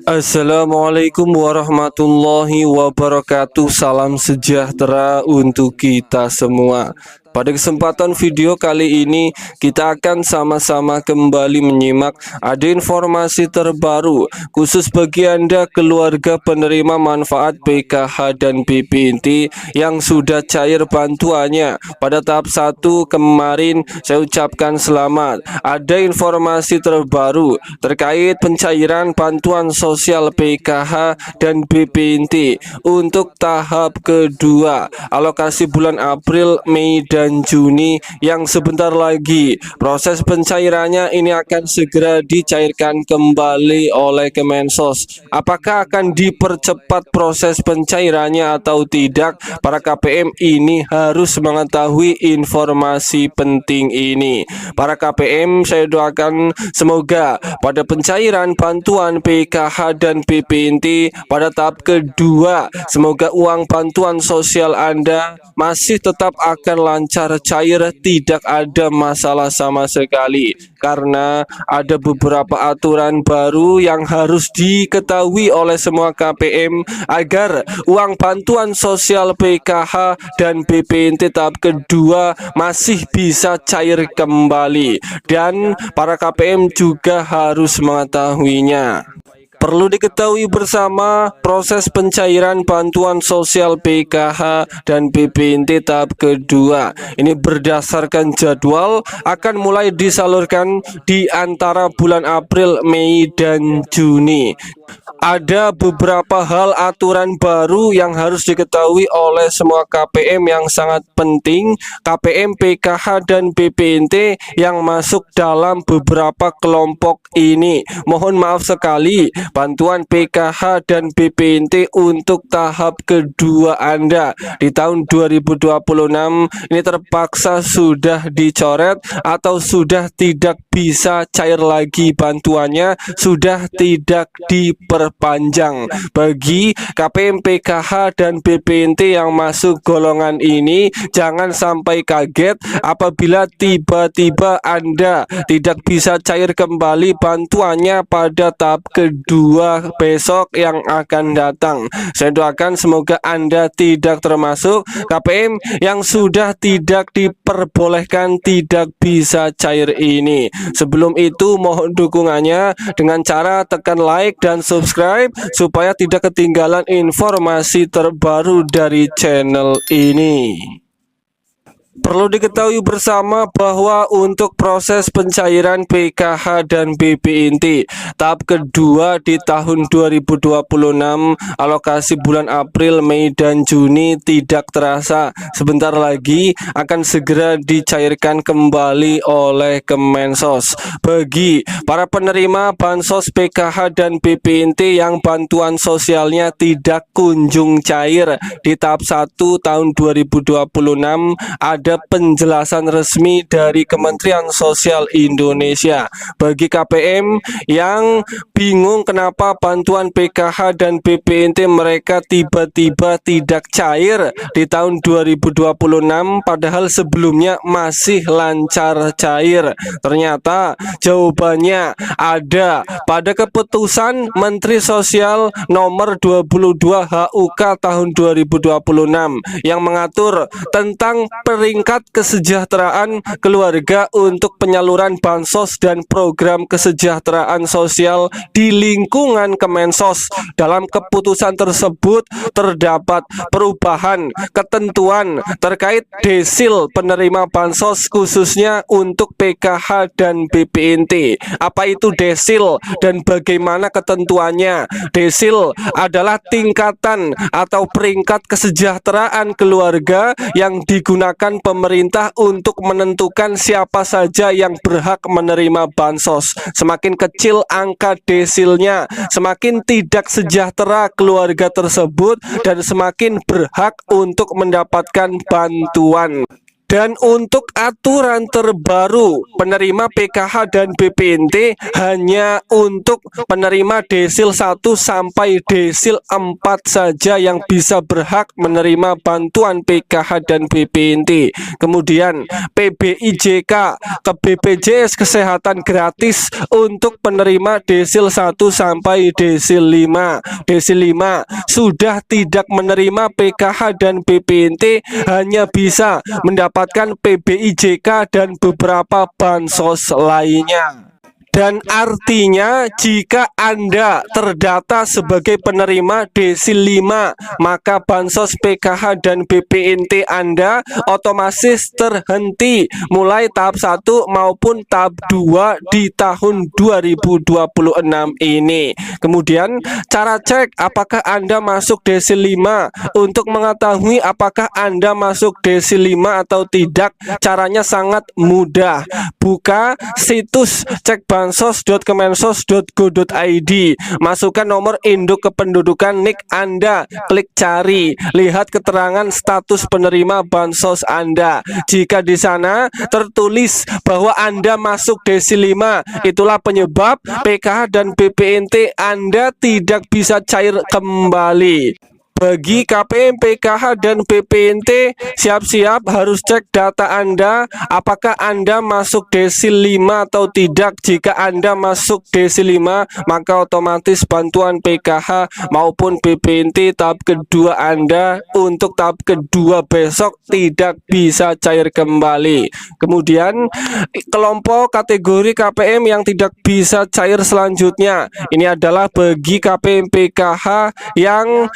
Assalamualaikum warahmatullahi wabarakatuh. Salam sejahtera untuk kita semua. Pada kesempatan video kali ini kita akan sama-sama kembali menyimak ada informasi terbaru khusus bagi Anda keluarga penerima manfaat PKH dan BPNT yang sudah cair bantuannya pada tahap 1 kemarin. Saya ucapkan selamat. Ada informasi terbaru terkait pencairan bantuan sosial PKH dan BPNT untuk tahap kedua alokasi bulan April, Mei, dan Juni yang sebentar lagi proses pencairannya ini akan segera dicairkan kembali oleh Kemensos. Apakah akan dipercepat proses pencairannya atau tidak? Para KPM ini harus mengetahui informasi penting ini. Para KPM, saya doakan semoga pada pencairan bantuan PKH dan BPNT pada tahap kedua, semoga uang bantuan sosial Anda masih tetap akan lancar cair, tidak ada masalah sama sekali, karena ada beberapa aturan baru yang harus diketahui oleh semua KPM agar uang bantuan sosial PKH dan BPNT tahap kedua masih bisa cair kembali, dan para KPM juga harus mengetahuinya. Perlu diketahui bersama, proses pencairan bantuan sosial PKH dan BPNT tahap kedua ini berdasarkan jadwal akan mulai disalurkan di antara bulan April, Mei, dan Juni. Ada beberapa hal aturan baru yang harus diketahui oleh semua KPM yang sangat penting. KPM PKH dan BPNT yang masuk dalam beberapa kelompok ini, mohon maaf sekali, bantuan PKH dan BPNT untuk tahap kedua Anda di tahun 2026 ini terpaksa sudah dicoret atau sudah tidak bisa cair lagi bantuannya, sudah tidak diperpanjang. Bagi KPM PKH dan BPNT yang masuk golongan ini, jangan sampai kaget apabila tiba-tiba Anda tidak bisa cair kembali bantuannya pada tahap kedua besok yang akan datang. Saya doakan semoga Anda tidak termasuk KPM yang sudah tidak diperbolehkan tidak bisa cair ini. Sebelum itu mohon dukungannya dengan cara tekan like dan subscribe supaya tidak ketinggalan informasi terbaru dari channel ini. Perlu diketahui bersama bahwa untuk proses pencairan PKH dan BPNT tahap kedua di tahun 2026 alokasi bulan April, Mei, dan Juni tidak terasa sebentar lagi akan segera dicairkan kembali oleh Kemensos. Bagi para penerima bansos PKH dan BPNT yang bantuan sosialnya tidak kunjung cair di tahap 1 tahun 2026, ada penjelasan resmi dari Kementerian Sosial Indonesia. Bagi KPM yang bingung kenapa bantuan PKH dan BPNT mereka tiba-tiba tidak cair di tahun 2026 padahal sebelumnya masih lancar cair, ternyata jawabannya ada pada keputusan Menteri Sosial nomor 22 HUK tahun 2026 yang mengatur tentang peringkat kesejahteraan keluarga untuk penyaluran bansos dan program kesejahteraan sosial di lingkungan Kemensos. Dalam keputusan tersebut terdapat perubahan ketentuan terkait desil penerima bansos khususnya untuk PKH dan BPNT. Apa itu desil dan bagaimana ketentuannya? Desil adalah tingkatan atau peringkat kesejahteraan keluarga yang digunakan pemerintah untuk menentukan siapa saja yang berhak menerima bansos. Semakin kecil angka desilnya, semakin tidak sejahtera keluarga tersebut dan semakin berhak untuk mendapatkan bantuan. Dan untuk aturan terbaru penerima PKH dan BPNT hanya untuk penerima desil 1 sampai desil 4 saja yang bisa berhak menerima bantuan PKH dan BPNT. Kemudian PBIJK ke BPJS Kesehatan gratis untuk penerima desil 1 sampai desil 5. Desil 5 sudah tidak menerima PKH dan BPNT hanya bisa mendapatkan PBIJK dan beberapa bansos lainnya. Dan artinya jika Anda terdata sebagai penerima desil 5, maka bansos PKH dan BPNT Anda otomatis terhenti mulai tahap 1 maupun tahap 2 di tahun 2026 ini. Kemudian cara cek apakah Anda masuk desil 5. Untuk mengetahui apakah Anda masuk desil 5 atau tidak, caranya sangat mudah. Buka situs cek bansos.kemensos.go.id, masukkan nomor induk kependudukan NIK Anda, klik cari, lihat keterangan status penerima bansos Anda. Jika di sana tertulis bahwa Anda masuk desil 5, itulah penyebab PKH dan BPNT Anda tidak bisa cair kembali. Bagi KPM, PKH, dan BPNT, siap-siap harus cek data Anda, apakah Anda masuk desil 5 atau tidak. Jika Anda masuk desil 5, maka otomatis bantuan PKH maupun BPNT tahap kedua Anda untuk tahap kedua besok tidak bisa cair kembali. Kemudian kelompok kategori KPM yang tidak bisa cair selanjutnya, ini adalah bagi KPM PKH yang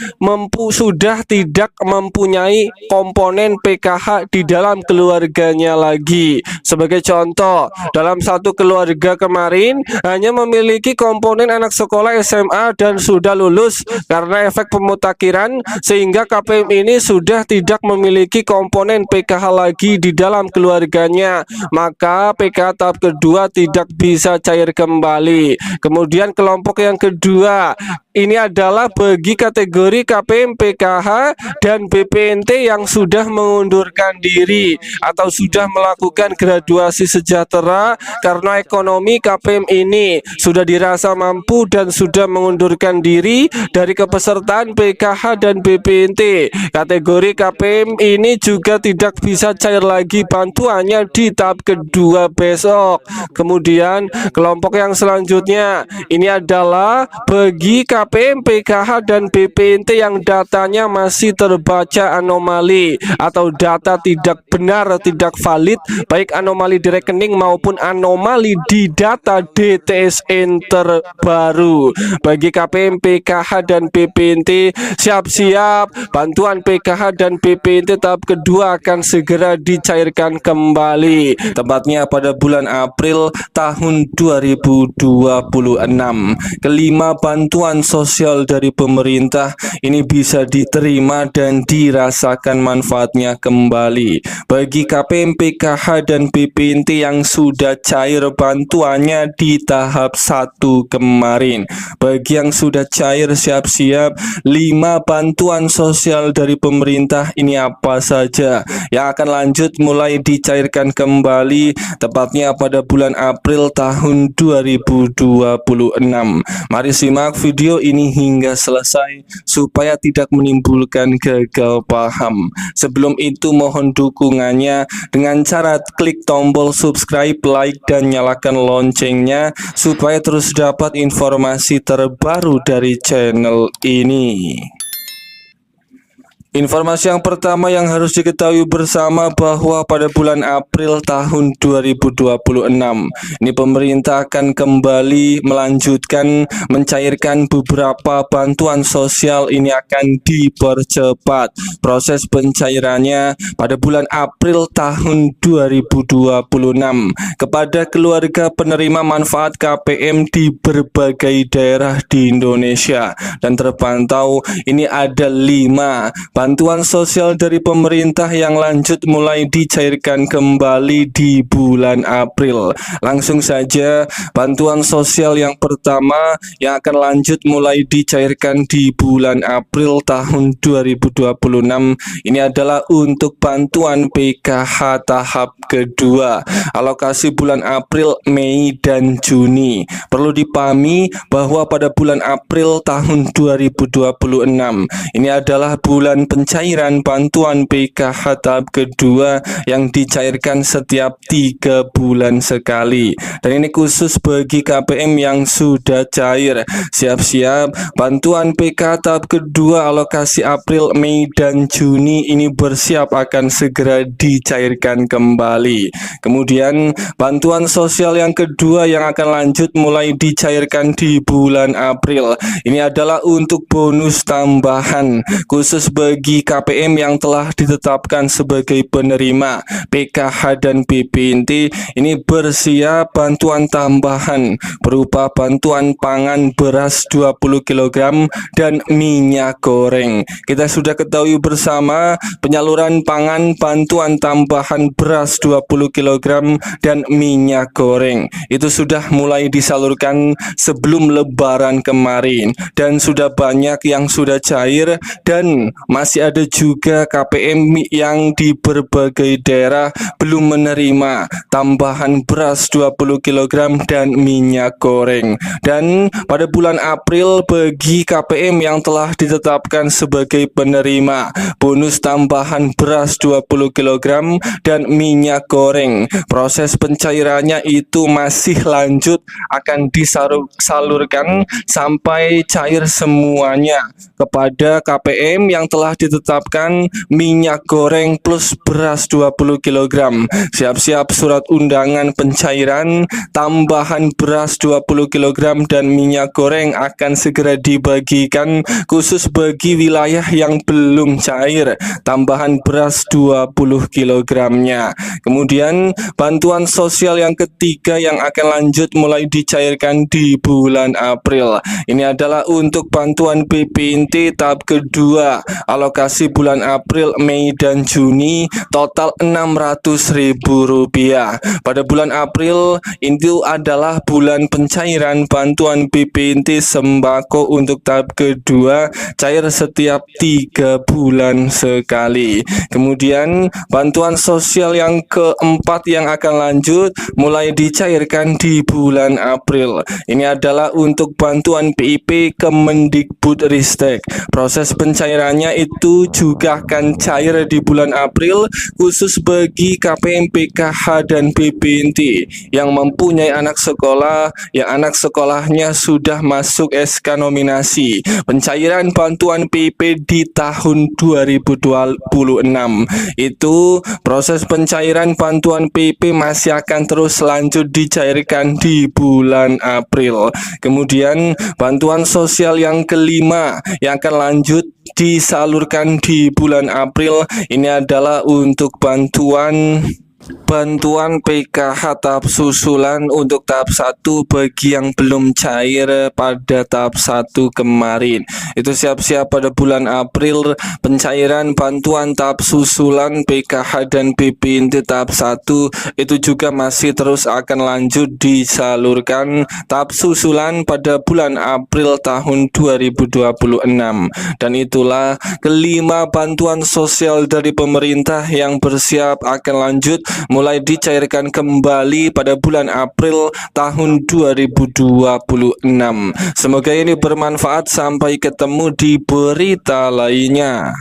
sudah tidak mempunyai komponen PKH di dalam keluarganya lagi. Sebagai contoh, dalam satu keluarga kemarin hanya memiliki komponen anak sekolah SMA dan sudah lulus karena efek pemutakhiran, sehingga KPM ini sudah tidak memiliki komponen PKH lagi di dalam keluarganya, maka PKH tahap kedua tidak bisa cair kembali. Kemudian kelompok yang kedua, ini adalah bagi kategori KPM, PKH, dan BPNT yang sudah mengundurkan diri atau sudah melakukan graduasi sejahtera karena ekonomi KPM ini sudah dirasa mampu dan sudah mengundurkan diri dari kepesertaan PKH dan BPNT. Kategori KPM ini juga tidak bisa cair lagi bantuannya di tahap kedua besok. Kemudian kelompok yang selanjutnya, ini adalah bagi KPM, PKH, dan BPNT yang datanya masih terbaca anomali atau data tidak benar, tidak valid, baik anomali di rekening maupun anomali di data DTSN terbaru. Bagi KPM, PKH, dan BPNT, siap-siap bantuan PKH dan BPNT tahap kedua akan segera dicairkan kembali, tepatnya pada bulan April tahun 2026. Kelima, bantuan sosial dari pemerintah ini bisa diterima dan dirasakan manfaatnya kembali. Bagi KPM, PKH, dan BPNT yang sudah cair bantuannya di tahap 1 kemarin, bagi yang sudah cair siap-siap 5 bantuan sosial dari pemerintah ini apa saja yang akan lanjut mulai dicairkan kembali, tepatnya pada bulan April tahun 2026. Mari simak video ini hingga selesai supaya tidak menimbulkan gagal paham. Sebelum itu mohon dukungannya dengan cara klik tombol subscribe, like, dan nyalakan loncengnya supaya terus dapat informasi terbaru dari channel ini. Informasi yang pertama yang harus diketahui bersama bahwa pada bulan April tahun 2026 ini pemerintah akan kembali melanjutkan mencairkan beberapa bantuan sosial. Ini akan dipercepat proses pencairannya pada bulan April tahun 2026 kepada keluarga penerima manfaat KPM di berbagai daerah di Indonesia, dan terpantau ini ada 5 bantuan sosial dari pemerintah yang lanjut mulai dicairkan kembali di bulan April. Langsung saja, bantuan sosial yang pertama yang akan lanjut mulai dicairkan di bulan April tahun 2026 ini adalah untuk bantuan PKH tahap kedua, alokasi bulan April, Mei, dan Juni. Perlu dipahami bahwa pada bulan April tahun 2026 ini adalah bulan pencairan bantuan PKH tahap kedua yang dicairkan setiap 3 bulan sekali, dan ini khusus bagi KPM yang sudah cair. Siap-siap, bantuan PKH tahap kedua alokasi April, Mei, dan Juni ini bersiap akan segera dicairkan kembali. Kemudian bantuan sosial yang kedua yang akan lanjut mulai dicairkan di bulan April ini adalah untuk bonus tambahan khusus bagi KPM yang telah ditetapkan sebagai penerima PKH dan BPNT. Ini bersiap bantuan tambahan berupa bantuan pangan beras 20 kg dan minyak goreng. Kita sudah ketahui bersama penyaluran pangan bantuan tambahan beras 20 kg dan minyak goreng itu sudah mulai disalurkan sebelum lebaran kemarin, dan sudah banyak yang sudah cair, dan masih ada juga KPM yang di berbagai daerah belum menerima tambahan beras 20 kg dan minyak goreng. Dan pada bulan April bagi KPM yang telah ditetapkan sebagai penerima bonus tambahan beras 20 kg dan minyak goreng, proses pencairannya itu masih lanjut akan disalurkan sampai cair semuanya kepada KPM yang telah ditetapkan minyak goreng plus beras 20 kg. Siap-siap surat undangan pencairan tambahan beras 20 kg dan minyak goreng akan segera dibagikan khusus bagi wilayah yang belum cair tambahan beras 20 kg-nya. Kemudian bantuan sosial yang ketiga yang akan lanjut mulai dicairkan di bulan April ini adalah untuk bantuan BPNT tahap kedua, alokasi bulan April, Mei, dan Juni total Rp600.000. Pada bulan April itu adalah bulan pencairan bantuan BPNT sembako untuk tahap kedua, cair setiap 3 bulan sekali. Kemudian bantuan sosial yang keempat yang akan lanjut mulai dicairkan di bulan April ini adalah untuk bantuan PIP Kemendikbudristek. Proses pencairannya itu juga akan cair di bulan April khusus bagi KPM, PKH, dan BPNT yang mempunyai anak sekolah yang anak sekolahnya sudah masuk SK nominasi pencairan bantuan PIP di tahun 2026. Itu proses pencairan bantuan PIP masih akan terus lanjut dicairkan di bulan April. Kemudian bantuan sosial yang kelima yang akan lanjut disalurkan di bulan April ini adalah untuk bantuan PKH tahap susulan untuk tahap 1 bagi yang belum cair pada tahap 1 kemarin. Itu siap-siap pada bulan April pencairan bantuan tahap susulan PKH dan BPNT tahap 1 itu juga masih terus akan lanjut disalurkan tahap susulan pada bulan April tahun 2026. Dan itulah kelima bantuan sosial dari pemerintah yang bersiap akan lanjut mulai dicairkan kembali pada bulan April tahun 2026. Semoga ini bermanfaat. Sampai ketemu di berita lainnya.